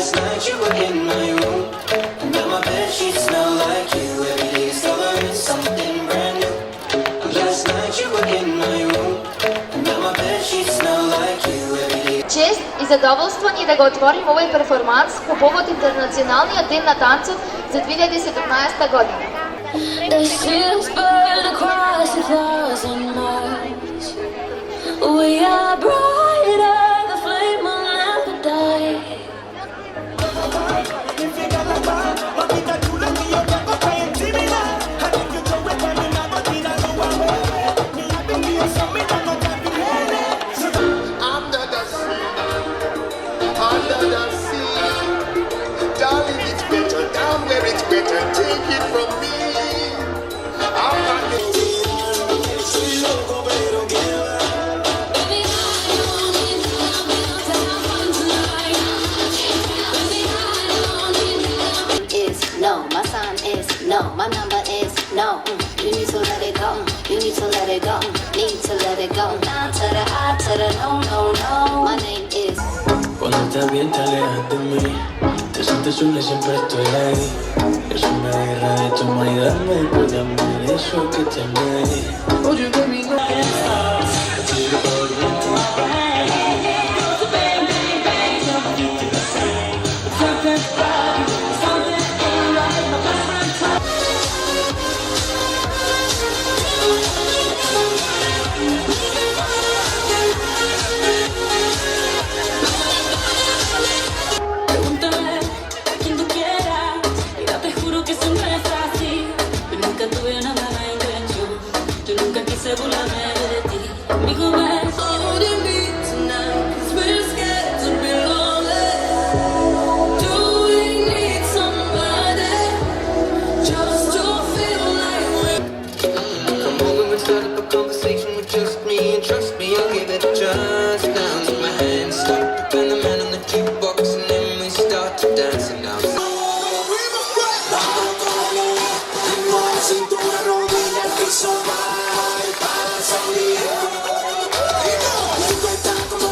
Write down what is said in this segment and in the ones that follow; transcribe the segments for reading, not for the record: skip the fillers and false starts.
Last night you were in my room, and now my bed sheets smell like you. Every day discovering something brand new. Last night you were in my room, and now my bed sheets smell like you. Every day. Чест и задоволство ни да го отворим овој перформанс по повод Интернационалниот ден на танцот за 2017 година. The ships burn across 1,000 miles. We are brighter, the flame will never die. Under the sea, darling, it's better down where it's better. Take it from me. I'm not Is no, my sign is no, my number is no. You need to let it go, you need to let it go, need to let it go. Nah to the I to the no, no, no. My name is. Cuando estás bien te alejas de mí, te sientes sola y siempre estoy ahí. Eso me agarra de tu mano, dame por darme eso que te amé. Oye baby no Pregúntame a quien tú quieras, mira te juro que siempre es así. Yo nunca tuve una mala intención, yo nunca quise burlarme de ti. Conmigo ves all you need tonight, 'cause we're scared to be lonely. Do we need somebody just to feel like we're. Come over and start up a conversation with just me. And trust me, I'll give it a chance. Now take my hand, stop, and the man on the jukebox, and then we start to dance. And now cintura, rodilla, al piso, va y para salir. Lento está como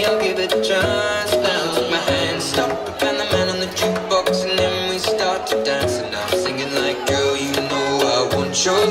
I'll give it a chance. Now take my hand, stop, and the man on the jukebox, and then we start to dance. And I'm singing like, girl, you know I want your